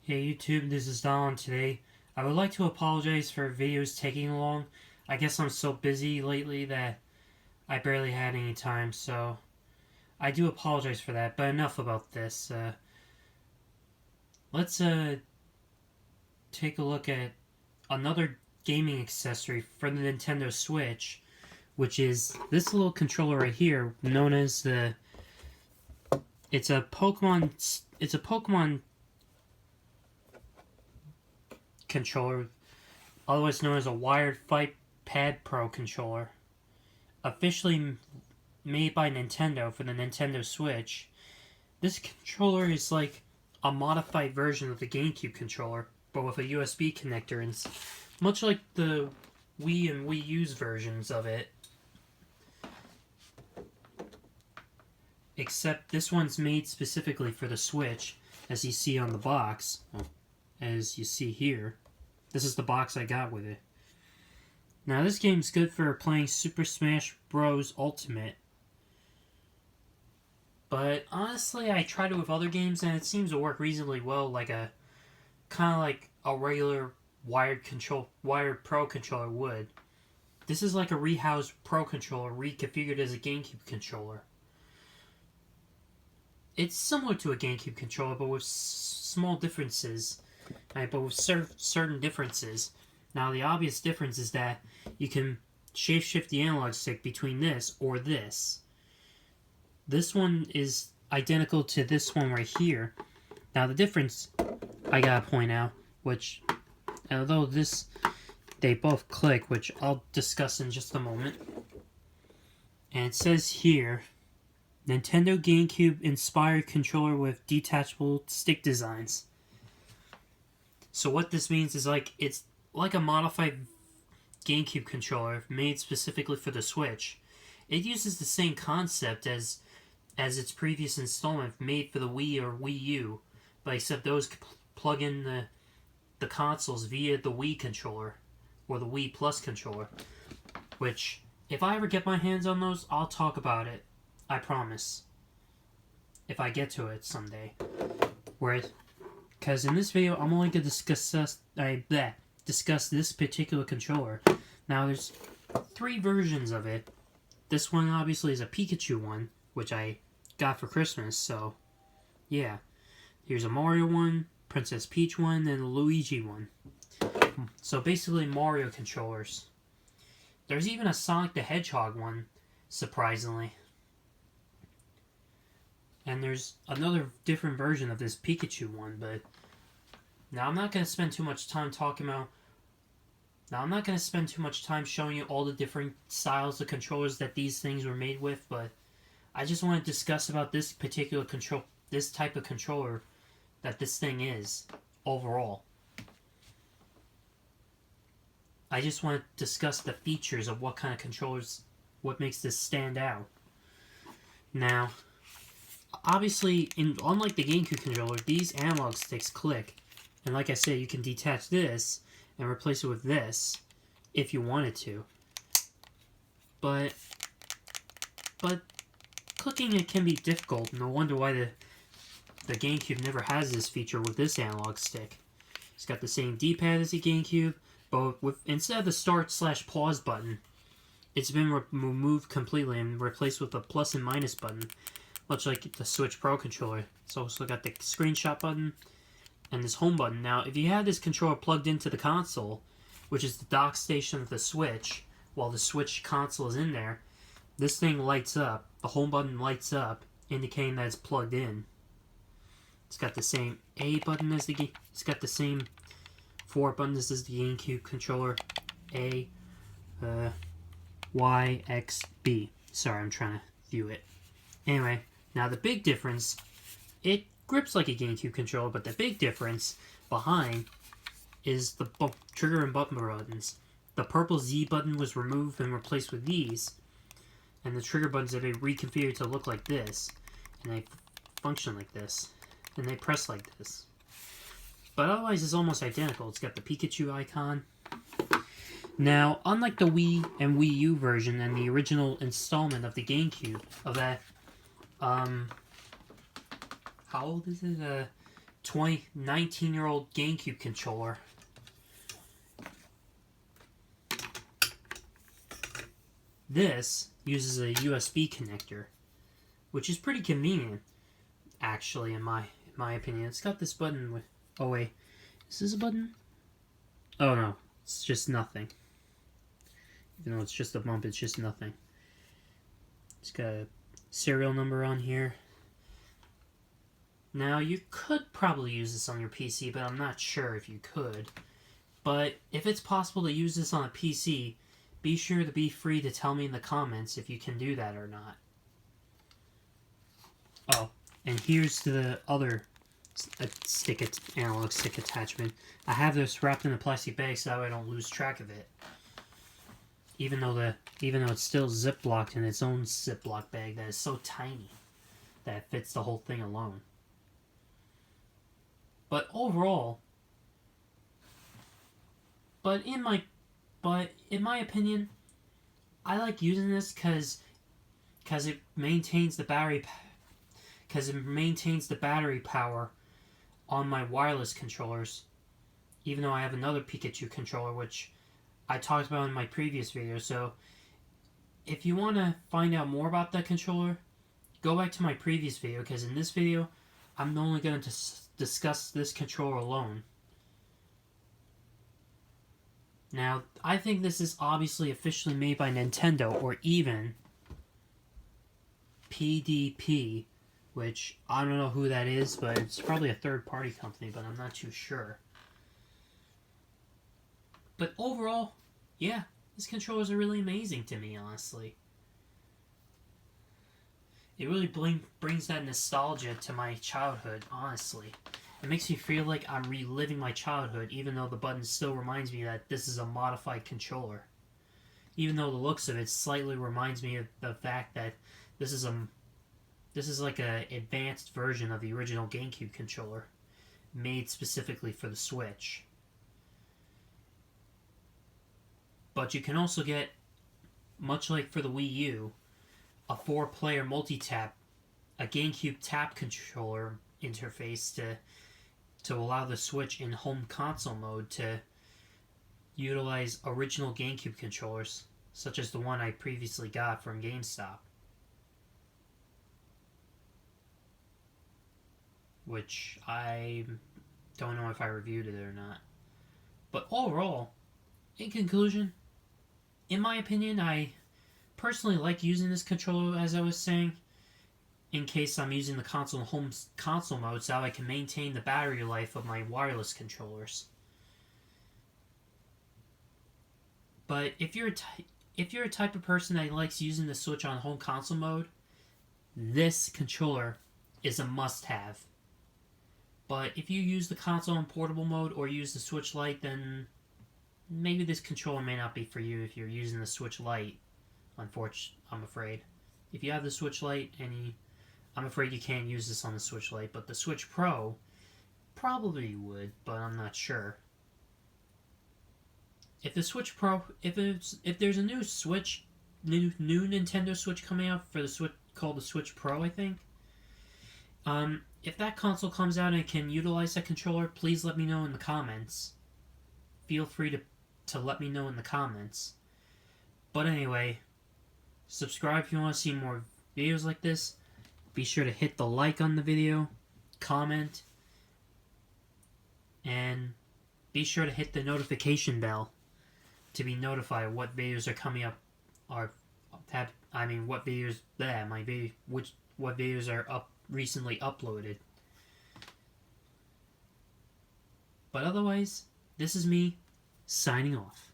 Hey YouTube, this is Don. Today I would like to apologize for videos taking long. I guess I'm so busy lately that I barely had any time, so I do apologize for that, but enough about this. Let's take a look at another gaming accessory for the Nintendo Switch, which is this little controller right here, known as it's a Pokemon controller, otherwise known as a Wired Fight Pad Pro controller, officially made by Nintendo for the Nintendo Switch. This controller is like a modified version of the GameCube controller, but with a USB connector, and it's much like the Wii and Wii U's versions of it. Except this one's made specifically for the Switch, as you see on the box. As you see here. This is the box I got with it. Now this game's good for playing Super Smash Bros. Ultimate. But honestly, I tried it with other games and it seems to work reasonably well, like a kind of like a regular wired Pro controller would. This is like a rehoused Pro controller reconfigured as a GameCube controller. It's similar to a GameCube controller, but with small differences. Right, but with certain differences. Now, the obvious difference is that you can shape-shift the analog stick between this or this. This one is identical to this one right here. Now, the difference I gotta point out, which, although they both click, which I'll discuss in just a moment. And it says here, Nintendo GameCube inspired controller with detachable stick designs. So what this means is it's like a modified GameCube controller made specifically for the Switch. It uses the same concept as its previous installment made for the Wii or Wii U, but except those plug in the consoles via the Wii controller or the Wii Plus controller. Which, if I ever get my hands on those, I'll talk about it. I promise. If I get to it someday. Because in this video, I'm only going to discuss this particular controller. Now, there's 3 versions of it. This one, obviously, is a Pikachu one, which I got for Christmas, so, yeah. Here's a Mario one, Princess Peach one, and a Luigi one. So, basically, Mario controllers. There's even a Sonic the Hedgehog one, surprisingly. And there's another different version of this Pikachu one, but now I'm not going to spend too much time showing you all the different styles of controllers that these things were made with, but I just want to discuss about this particular this type of controller that this thing is, overall. I just want to discuss the features of what kind of controllers, what makes this stand out. Now, obviously, unlike the GameCube controller, these analog sticks click. And like I said, you can detach this and replace it with this if you wanted to. But clicking it can be difficult. No wonder why the GameCube never has this feature with this analog stick. It's got the same D-pad as the GameCube, but instead of the start/pause button, it's been removed completely and replaced with a plus and minus button. Much like the Switch Pro controller. It's also got the screenshot button and this home button. Now, if you have this controller plugged into the console, which is the dock station of the Switch, while the Switch console is in there, this thing lights up. The home button lights up, indicating that it's plugged in. It's got the same A button as the It's got the same 4 buttons as the GameCube controller. A, Y, X, B. Sorry, I'm trying to view it. Anyway. Now, the big difference, it grips like a GameCube controller, but the big difference behind is the trigger and button buttons. The purple Z button was removed and replaced with these, and the trigger buttons have been reconfigured to look like this, and they function like this, and they press like this. But otherwise, it's almost identical. It's got the Pikachu icon. Now, unlike the Wii and Wii U version and the original installment of the GameCube, of that how old is it? 19-year-old GameCube controller. This uses a USB connector, which is pretty convenient, actually, in my opinion. It's got this button with... Oh, wait. Is this a button? Oh, no. It's just nothing. Even though it's just a bump, it's just nothing. It's got a serial number on here. Now, you could probably use this on your PC, but I'm not sure if you could. But if it's possible to use this on a PC, be sure to be free to tell me in the comments if you can do that or not. Oh, and here's the other analog stick attachment. I have this wrapped in a plastic bag so that way I don't lose track of it. Even though it's still zip-locked in its own Ziploc bag that is so tiny that it fits the whole thing alone. But overall, in my opinion, I like using this because it maintains the battery power on my wireless controllers. Even though I have another Pikachu controller, which I talked about in my previous video. So if you want to find out more about that controller, go back to my previous video, because in this video I'm only going to discuss this controller alone. Now, I think this is obviously officially made by Nintendo, or even PDP, which I don't know who that is, but it's probably a third-party company, but I'm not too sure. But overall, yeah, these controllers are really amazing to me, honestly. It really brings that nostalgia to my childhood, honestly. It makes me feel like I'm reliving my childhood, even though the button still reminds me that this is a modified controller. Even though the looks of it slightly reminds me of the fact that this is like a advanced version of the original GameCube controller, made specifically for the Switch. But you can also get, much like for the Wii U, a 4-player multi-tap, a GameCube tap controller interface to allow the Switch in home console mode to utilize original GameCube controllers, such as the one I previously got from GameStop, which I don't know if I reviewed it or not. But overall, in conclusion, in my opinion, I personally like using this controller, as I was saying, in case I'm using the home console mode, so I can maintain the battery life of my wireless controllers. But if you're a type of person that likes using the Switch on home console mode, this controller is a must-have. But if you use the console in portable mode or use the Switch Lite, then maybe this controller may not be for you if you're using the Switch Lite. Unfortunately, I'm afraid. If you have the Switch Lite, I'm afraid you can't use this on the Switch Lite, but the Switch Pro probably would, but I'm not sure. If the Switch Pro, if there's a new Nintendo Switch coming out for the Switch called the Switch Pro, I think. If that console comes out and can utilize that controller, please let me know in the comments. Feel free to let me know in the comments. But anyway, subscribe if you want to see more videos like this. Be sure to hit the like on the video, comment, and be sure to hit the notification bell to be notified what videos are coming up, what videos are recently uploaded. But otherwise, this is me signing off.